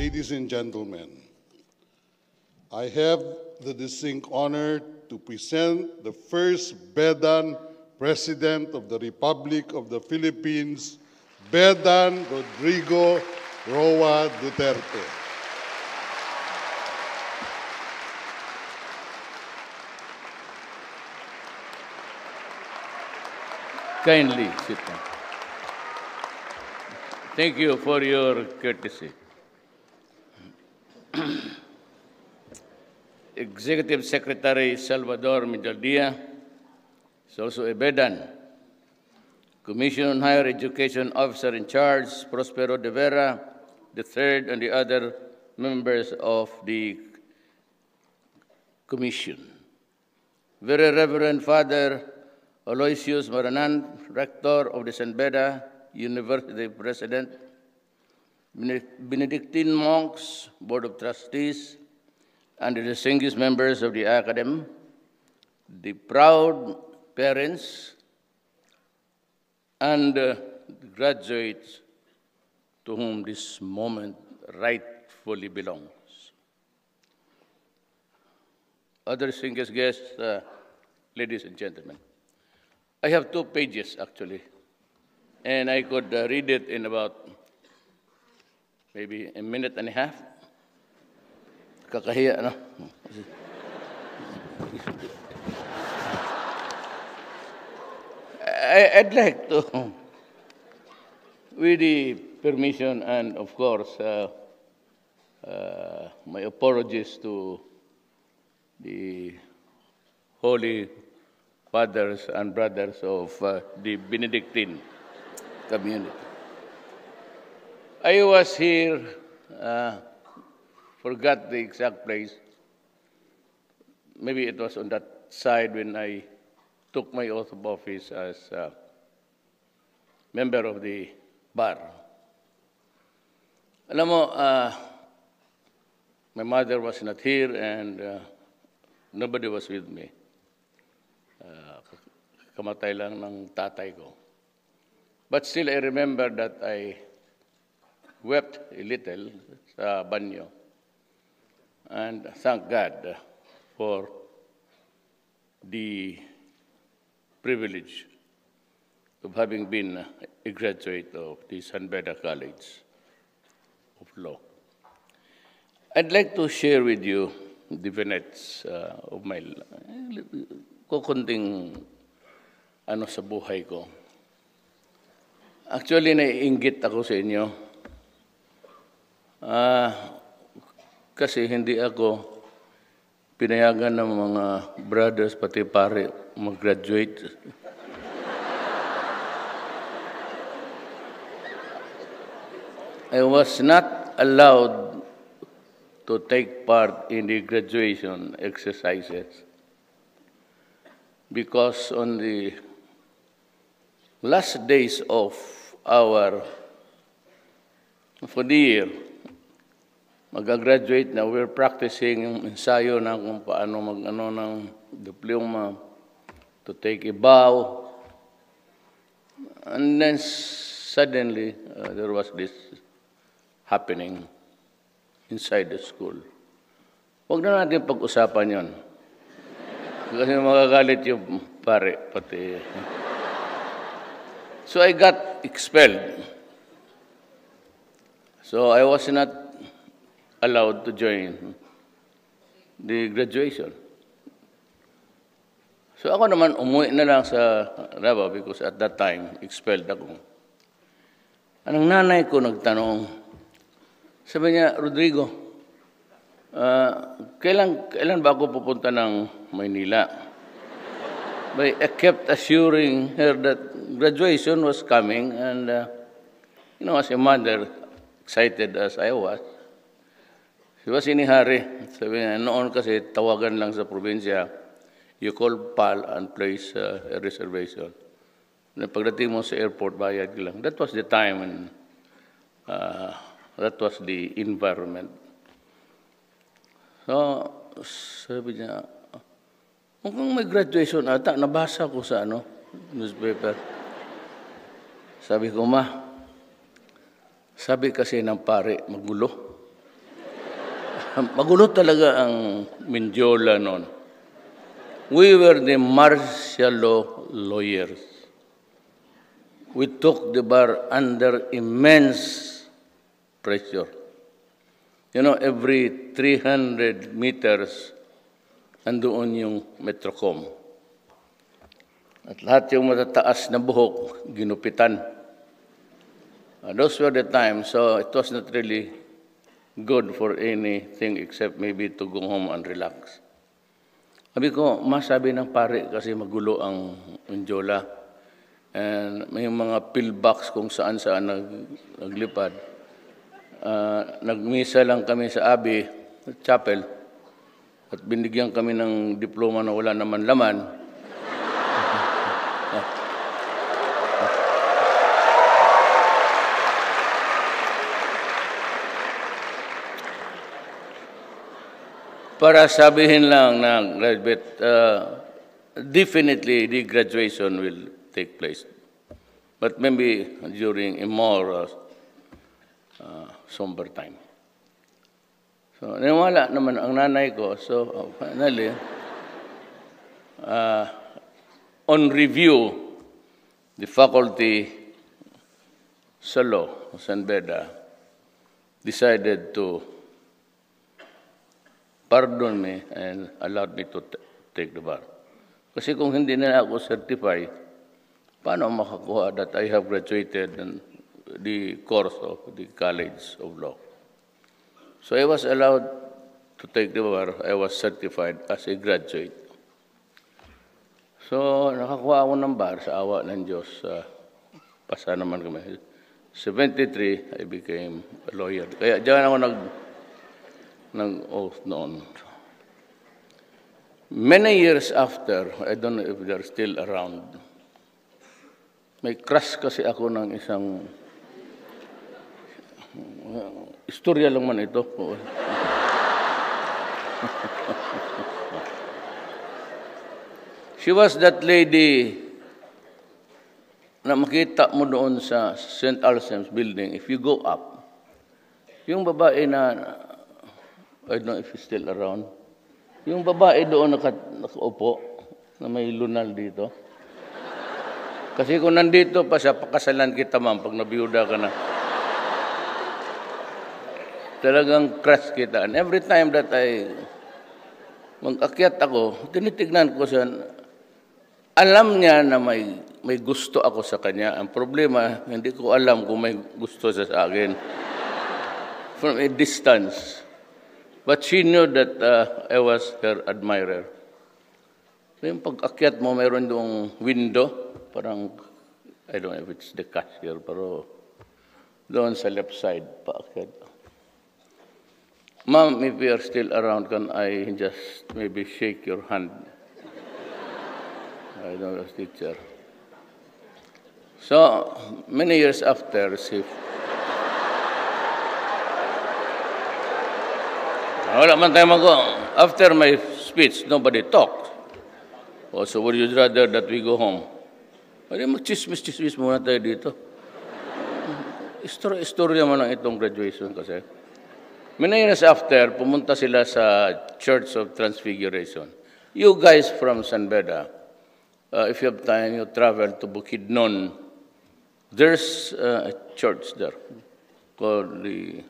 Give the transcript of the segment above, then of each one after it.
ladies and gentlemen, I have the distinct honor to present the first Bedan President of the Republic of the Philippines, Bedan Rodrigo Roa Duterte. Kindly sit down. Thank you for your courtesy. Executive Secretary Salvador Medaldia is also a Bedan. Commission on Higher Education Officer in Charge, Prospero de Vera III, and the other members of the Commission. Very Reverend Father Aloysius Maranan, Rector of the San Beda University President, Benedictine monks, Board of Trustees, and the distinguished members of the Academy, the proud parents, and the graduates to whom this moment rightfully belongs. Other distinguished guests, ladies and gentlemen, I have 2 pages actually, and I could read it in about maybe a minute and a half. Kakahiya, no? I'd like to, with the permission and of course my apologies to the Holy Fathers and Brothers of the Benedictine community. I was here, forgot the exact place. Maybe it was on that side when I took my oath of office as a member of the bar. Alam mo, my mother was not here and nobody was with me. Kamatay lang ng tatay ko. But still, I remember that I wept a little sa banyo. And thank God for the privilege of having been a graduate of the San Beda College of Law. I'd like to share with you the vignettes of my kukunting ano sa buhay ko. Actually, naiinggit ako sa inyo. Kasi hindi ako pinayagan ng mga brothers, pati pare, mag-graduate. I was not allowed to take part in the graduation exercises because on the last days of for the year, mag-graduate na, we're practicing yung ensayo na kung paano mag-ano ng diploma, to take a bow. And then suddenly, there was this happening inside the school. Huwag na natin pag-usapan yon. Kasi magagalit yung pare, pati. So I got expelled. So I was not allowed to join the graduation. So ako naman, umuwi na lang sa Davao because at that time, expelled ako. Anong nanay ko nagtanong, sabi niya, Rodrigo, kailan ba ako pupunta ng Maynila? But I kept assuring her that graduation was coming and, as a mother, excited as I was, she was in a hurry. Sabi niya, noon kasi tawagan lang sa probinsya, you call PAL and place a reservation. Pagdating mo sa airport, bayad lang. That was the time and that was the environment. So, sabi niya, mukhang may graduation ata, nabasa ko sa newspaper. Sabi ko, ma, sabi kasi ng pare, magulo. Magulo talaga ang Mindiola noon. We were the martial law lawyers. We took the bar under immense pressure. You know, every 300 meters, andoon yung Metrocom. At lahat yung matataas na buhok, ginupitan. Those were the times, so it was not really good for anything except maybe to go home and relax. Sabi ko, masabi ng pare kasi magulo ang Mindiola. And may mga pillbox kung saan-saan naglipad. Nagmisa lang kami sa Abbey Chapel at binigyan kami ng diploma na wala naman laman. Para sabihin lang na graduate, definitely the graduation will take place. But maybe during a more somber time. So, naniwala naman ang nanay ko. So, finally, on review, the faculty sa law, San Beda, decided to pardon me and allowed me to take the bar. Kasi kung hindi na ako certified, paano makakuha that I have graduated in the course of the College of Law? So I was allowed to take the bar. I was certified as a graduate. So nakakuha ako ng bar sa awa ng Diyos. Pasa naman kami. 73, I became a lawyer. Kaya diyan ako nag-oath noon. Many years after, I don't know if they're still around, may crush kasi ako ng isang, istorya lang man ito. She was that lady na makita mo doon sa St. Alsem's building, if you go up, yung babae na, I don't know if he's still around. Yung babae doon nakaupo, na may lunal dito. Kasi kung nandito pa siya, pakasalan kita ma'am pag nabiyuda ka na. Talagang crush kita. And every time that mag-akyat ako, tinitignan ko siya, alam niya na may gusto ako sa kanya. Ang problema, hindi ko alam kung may gusto siya sa akin. From a distance. But she knew that I was her admirer. So yung pag-akyat mo, mayroon doong window, parang, I don't know if it's the cashier, pero doon sa left side, paakyat. Ma'am, if you are still around, can I just maybe shake your hand? I don't know, teacher. So, many years after, wala man tayo after my speech, nobody talked. Oh, so would you rather that we go home? Pwede mag-chismis muna tayo dito. Istorya man ang itong graduation kasi. Many years after, pumunta sila sa Church of Transfiguration. You guys from San Beda, if you have time, you travel to Bukidnon. There's a church there called the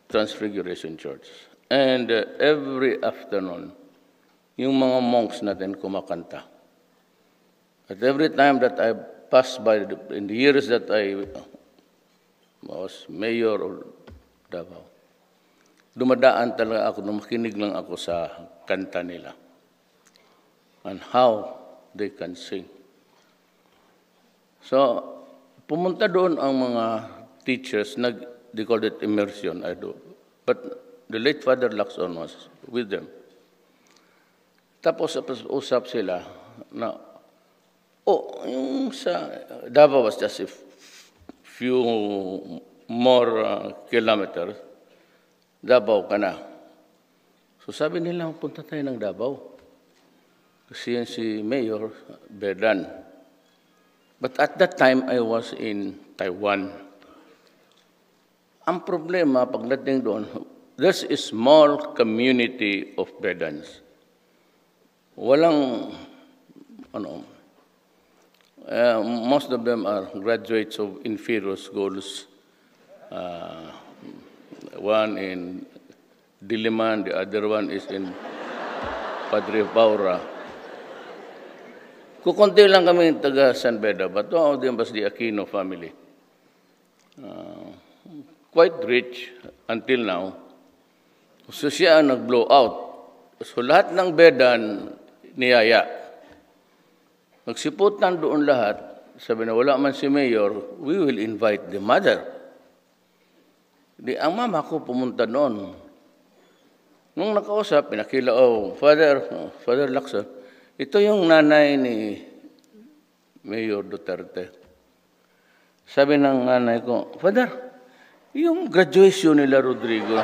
Transfiguration Church. And every afternoon, yung mga monks natin kumakanta. At every time that I passed by, in the years that I was mayor of Davao, dumadaan talaga ako, makinig lang ako sa kanta nila. And how they can sing. So, pumunta doon ang mga teachers, they called it immersion, I do. But the late Father Lacson was with them. Tapos usap sila na, yung sa Davao was just a few more kilometers, Davao ka na. So sabi nila, punta tayo ng Davao. Kasi yan si Mayor Berdan. But at that time, I was in Taiwan. Ang problema, pagdating doon, there's a small community of Bedans. Walang, most of them are graduates of inferior schools. One in Diliman, the other one is in Padre Paura. Kukunti lang kami taga San Beda, but two of them was the Aquino family. Quite rich until now. So siya ang nag-blow out. So lahat ng Bedan niyaya. Nagsiputan doon lahat. Sabi na wala man si Mayor, we will invite the mother. Di ang mama ko pumunta noon. Nung nakausap, pinakila, Father Lacson, ito yung nanay ni Mayor Duterte. Sabi ng nanay ko, Father, yung graduation nila Rodrigo.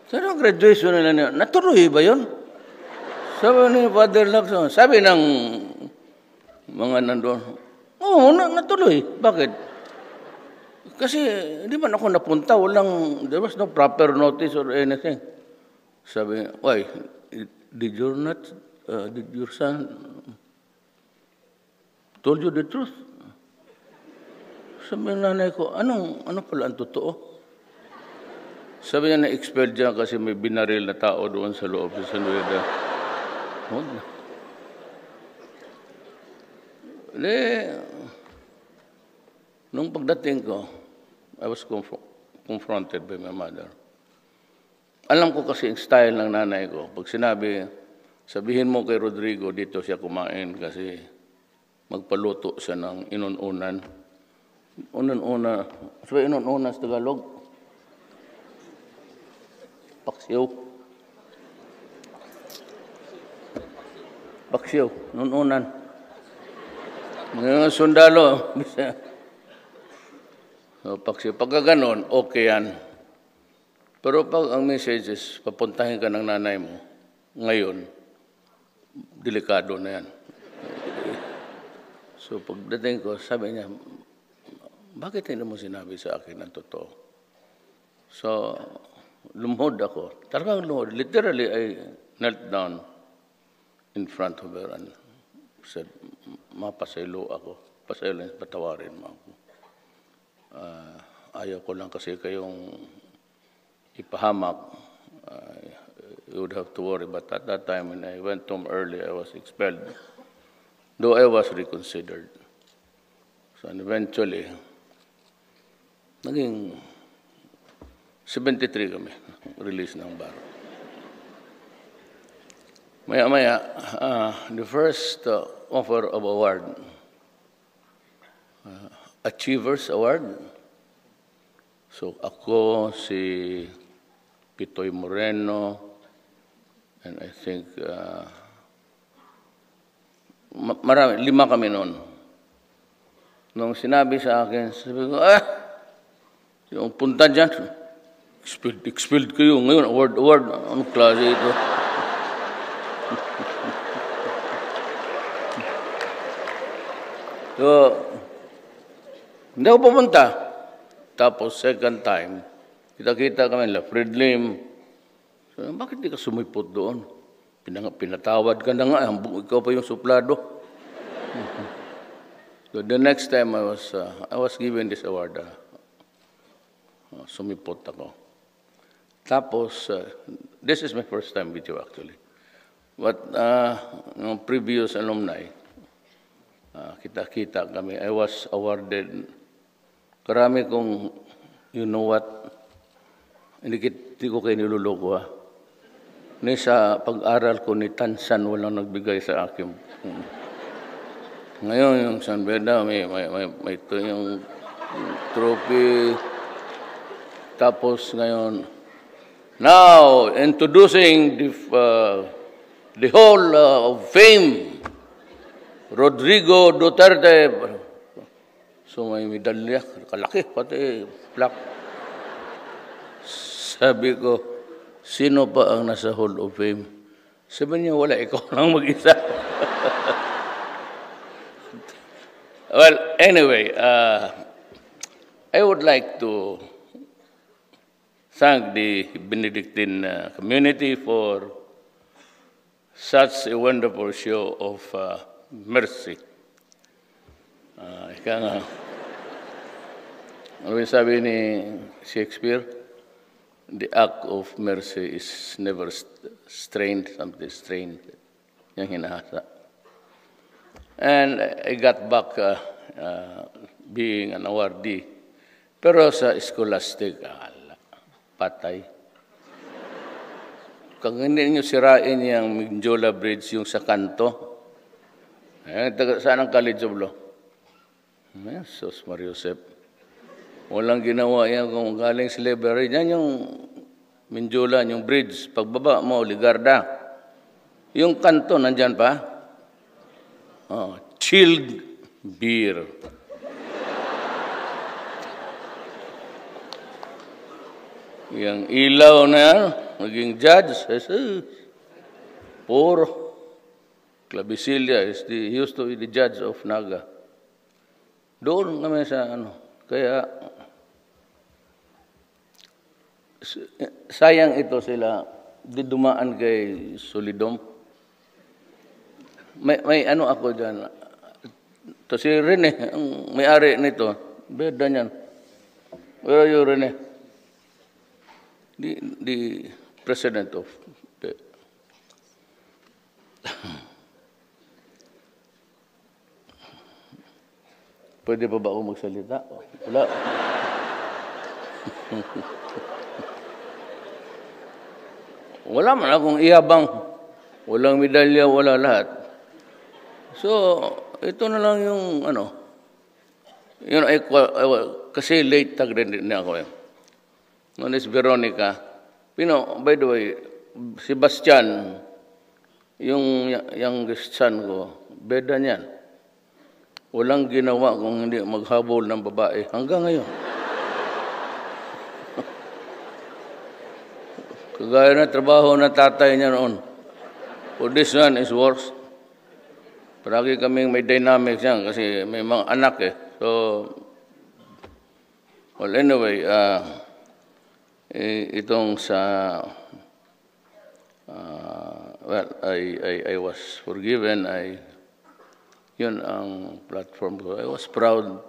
Sabi ng graduation nila niya, natuloy ba yun? Sabi ni Father Lacson, sabi ng mga nandun, oo, natuloy. Bakit? Kasi hindi man ako napunta, there was no proper notice or anything. Sabi, why? Did your son told you the truth? Sabi ng nanay ko, ano pala ang totoo? Sabi niya na-expelled dyan kasi may binaril na tao doon sa loob sa San Beda. Nung pagdating ko, I was confronted by my mother. Alam ko kasi yung style ng nanay ko. Pag sinabi, sabihin mo kay Rodrigo, dito siya kumain kasi magpaluto siya ng inununan. Unun-una. Sabi inununan sa Tagalog? Paksiw. Paksiw. Inununan. Ngayon, sundalo. So, pagka ganon, okay yan. Pero pag ang message is, papuntahin ka ng nanay mo, ngayon, delikado na yan. So pagdating ko, sabi niya, bakit hindi mo sinabi sa akin ang totoo? So, lumuhod ako. Talagang lumuhod. Literally, I knelt down in front of her and said, mapasaylo ako. Pasaylo, patawarin mo ako. Ayaw ko lang kasi kayong ipahamak. You would have to worry. But at that time, when I went home early, I was expelled. Though I was reconsidered. So and eventually, naging 73 kami, release ng baro. Maya-maya, the first offer of award, Achievers Award. So ako, si Pitoy Moreno, and I think marami, 5 kami noon. Nung sinabi sa akin, sabi ko, yung punta dyan, expelled kayo. Ngayon, award, anong klase ito? So, hindi ako pumunta. Tapos, second time, kita-kita kami, Fred Lim. So, bakit di ka sumipot doon? Pinatawad ka na nga, ikaw pa yung suplado. So, the next time I was given this award, sumipot ako. Tapos, this is my first time with you actually. But, yung previous alumni, kita-kita kami, I was awarded. Karami kong, you know what, hindi ko kayo niluloko Ni sa pag-aral ko ni Tansan, walang nagbigay sa akin. Ngayon, yung San Beda, may ito yung trophy. Tapos ngayon, now, introducing the Hall of Fame, Rodrigo Duterte. So may medalya, kalaki, pati plaque. Sabi ko, sino pa ang nasa Hall of Fame? Sabi niya, wala, ikaw lang mag-isa. Well, anyway, I would like to thank the Benedictine community for such a wonderful show of mercy. Ika nga, ano yung sabi ni Shakespeare? The act of mercy is never strained, something strained. Yung hinahasa. And I got back being an awardee. Pero sa scholastic, patay. Kung hindi nyo sirain yung Mindiola Bridge, yung sa kanto, saan ang College of Law? Sos Mariusep. Walang ginawa yan kung galing slavery. Yan yung Mindiola, yung bridge. Pagbaba mo, Ligarda. Yung kanto, nandyan pa? Chilled beer. Yung ilaw na yan, naging judge. Puro. Clavicelia he used to be the judge of Naga. Doon kami sa kaya sayang ito sila di dumaan kay Solidom. May ako dyan. Ito si Rene, ang may-ari nito. Beda niyan. Where are you, Rene? The president of the... Pwede pa ba ako magsalita? Wala. Wala man akong iyabang. Walang medalya, wala lahat. So, ito na lang yung kasi late tag rin ako eh. Noon is Veronica. By the way, Sebastian, yung youngest son ko, beda niyan. Walang ginawa kung hindi maghabol ng babae hanggang ngayon. Kagaya na trabaho na tatay niya noon. For this one is worse. Paragi kaming may dynamics yan kasi may mga anak eh. So, well anyway, itong sa, well, I was forgiven. Yun ang platform ko. I was proud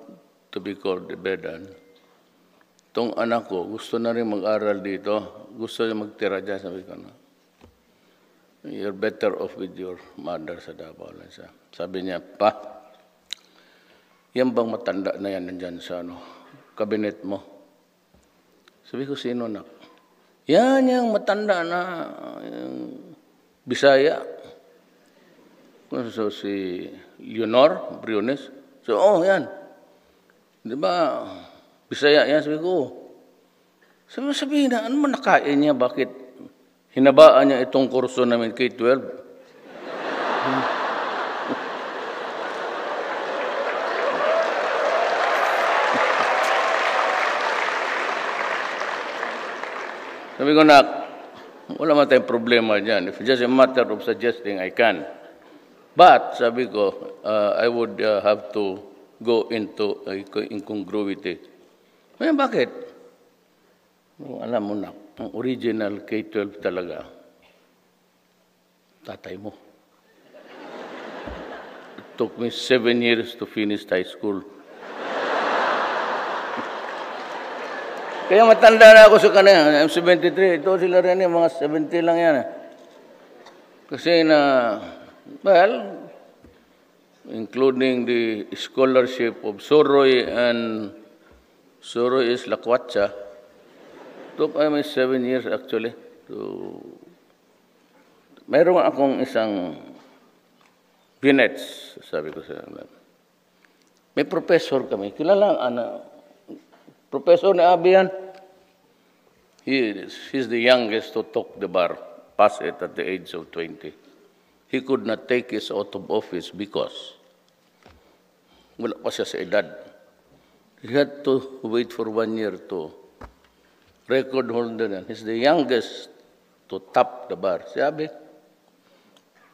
to be called the Bedan. Itong anak ko, gusto na rin mag-aral dito. Gusto niya magtira dyan. Sabi ko na, you're better off with your mother sa Davao. Sabi niya, pa, yan bang matanda na yan nandyan sa kabinet mo? Sabi ko, sino na? Yan yung matanda na Bisaya. So, si Leonor Briones. So, yan. Di ba, Bisaya yan. Sabi ko, sabihin na, ano man nakain niya? Bakit hinabaan niya itong kurso namin K-12? Sabi ko na, wala man tayong problema dyan. If it's just a matter of suggesting, I can. But, sabi ko, I would have to go into incongruity. Ngayon, bakit? Alam mo na, ang original K-12 talaga, tatay mo. It took me 7 years to finish high school. Kaya matanda na ako sa kanila. I'm 73. Ito sila rin mga 70 lang yan. Kasi well, including the scholarship of Soroy and Soroy is Lakwatsa, took 7 years actually. Mayroon akong isang Vinets, sabi ko sa may professor kami. Kilala Professor ni Abian, he's the youngest to talk the bar, pass it at the age of 20. He could not take his oath of office because wala pa siya sa edad. He had to wait for 1 year to record holder. He's the youngest to top the bar. Si Abi.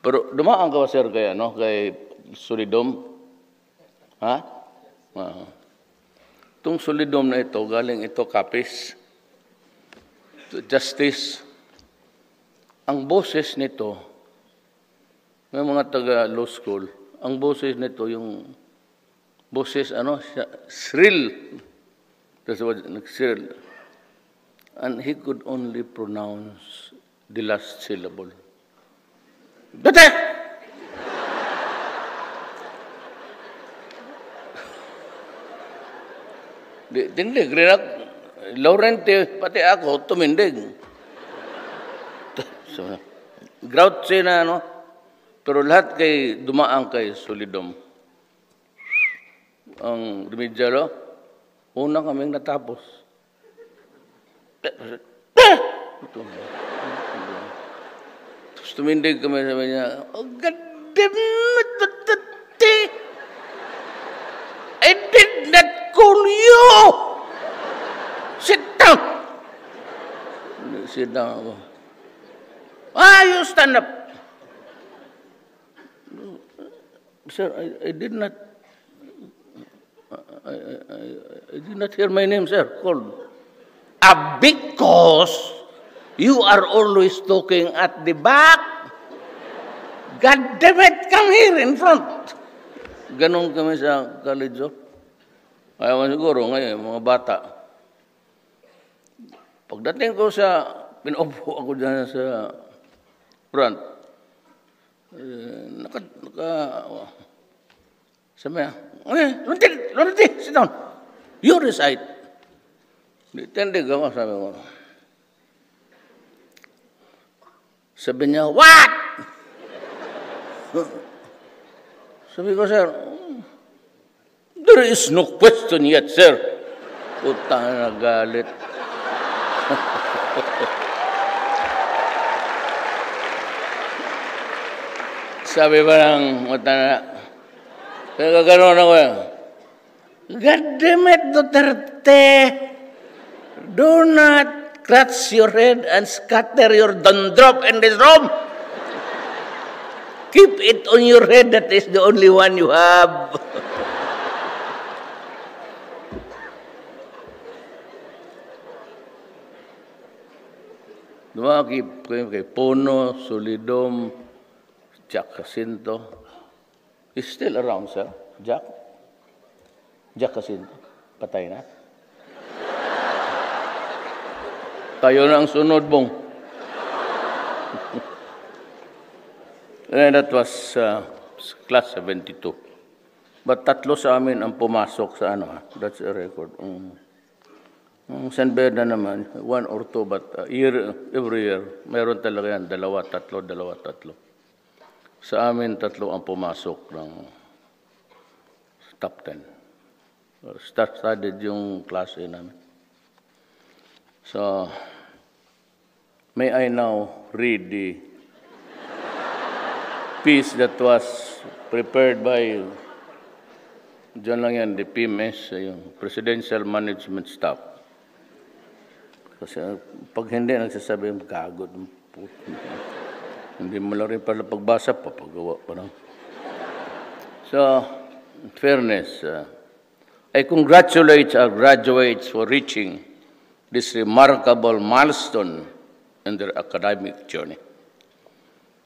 Pero dumaan ka ba, sir, kay Solidom? Ha? Itong solidom na ito, galing ito Capiz, Justice. Ang boses nito, may mga taga-law school, ang boses nito, yung boses, shrill. That's what, shrill. And he could only pronounce the last syllable. Bete! Tindig rin ako. Laurente, pati ako, tumindig. So, grouchy na, pero lahat kay dumaan kay solidom. Ang remedial, una kaming natapos. Tapos tumindig kami, sabi niya, oh, God damn it, I did not call you! Sit down! Sit down ako. You stand up. Sir, I did not hear my name, sir, called. Because you are always talking at the back. God damn it, come here in front. Ganon kami sa college. Ayaw siguro ngayon, mga bata. Pagdating ko pinuupo ako dyan sa front. Sabi niya, Lunti, sit down. You recite. Tindig ako, sabi ko. Sabi niya, what? Sabi ko, sir, there is no question yet, sir. Utang na galit. Sabi ba ng matanda, kaya gano'n ako, God damn it, Duterte, do not scratch your head and scatter your dandruff in this room. Keep it on your head, that is the only one you have. Dumakip kay Puno, Solidom, Jack Jacinto. He's still around, sir. Jack Jacinto. Patay na. Tayo na ang sunod, Bong. And that was class 72. But tatlo sa amin ang pumasok sa that's a record. San Beda naman, 1 or 2, but every year, meron talaga yan, 2, 3. Sa amin, 3 ang pumasok ng top 10. Star-studded yung klase namin. So, may I now read the piece that was prepared by Diyan lang yan, the PMS, yung Presidential Management Staff. Kasi pag hindi, nagsasabi yung kagod. Hindi mo lang rin pala pagbasa, papagawa pa lang. So, in fairness, I congratulate our graduates for reaching this remarkable milestone in their academic journey.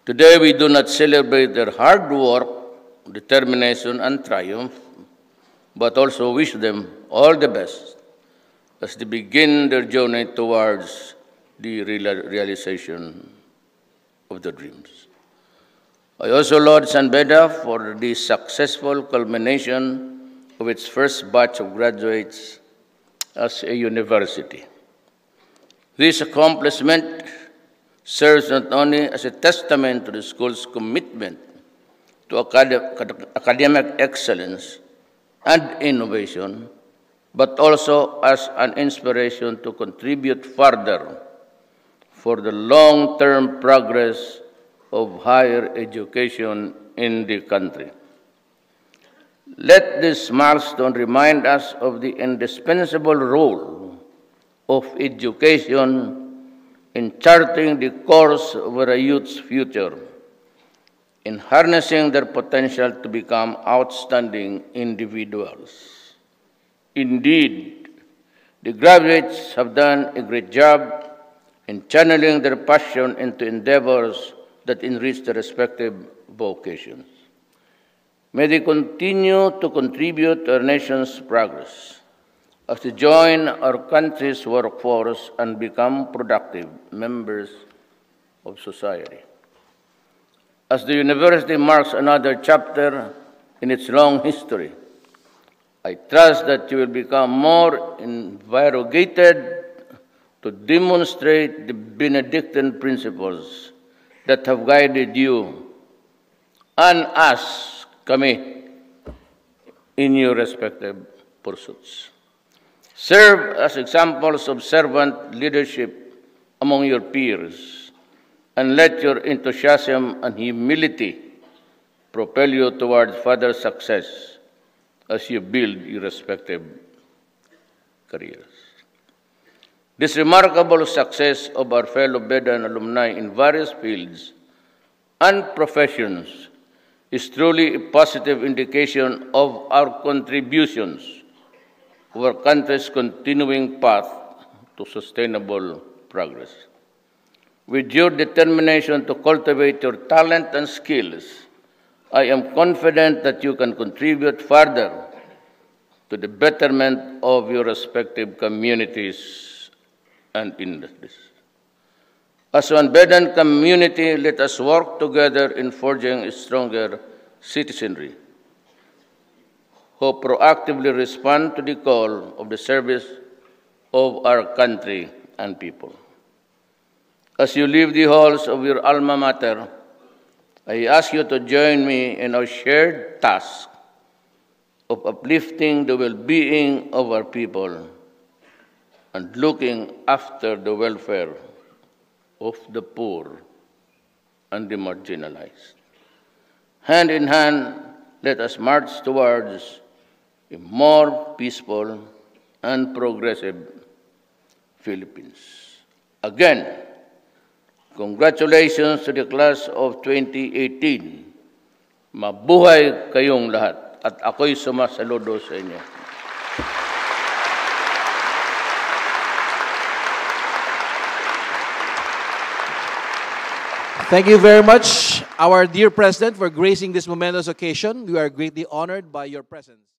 Today, we do not celebrate their hard work, determination, and triumph, but also wish them all the best as they begin their journey towards the realization of their dreams. I also laud San Beda for the successful culmination of its first batch of graduates as a university. This accomplishment serves not only as a testament to the school's commitment to academic excellence and innovation, but also as an inspiration to contribute further for the long-term progress of higher education in the country. Let this milestone remind us of the indispensable role of education in charting the course of our youth's future, in harnessing their potential to become outstanding individuals, Indeed, the graduates have done a great job in channeling their passion into endeavors that enrich their respective vocations. May they continue to contribute to our nation's progress as they join our country's workforce and become productive members of society. As the university marks another chapter in its long history, I trust that you will become more invigorated to demonstrate the Benedictine principles that have guided you and us, kami, in your respective pursuits. Serve as examples of servant leadership among your peers, and let your enthusiasm and humility propel you towards further success as you build your respective careers. This remarkable success of our fellow Bedan alumni in various fields and professions is truly a positive indication of our contributions to our country's continuing path to sustainable progress. With your determination to cultivate your talent and skills, I am confident that you can contribute further to the betterment of your respective communities and industries. As one Bedan community, let us work together in forging a stronger citizenry who proactively respond to the call of the service of our country and people. As you leave the halls of your alma mater, I ask you to join me in our shared task of uplifting the well-being of our people and looking after the welfare of the poor and the marginalized. Hand in hand, let us march towards a more peaceful and progressive Philippines. Again, congratulations to the class of 2018. Mabuhay kayong lahat at ako'y sumasaludo sa inyo. Thank you very much, our dear President, for gracing this momentous occasion. We are greatly honored by your presence.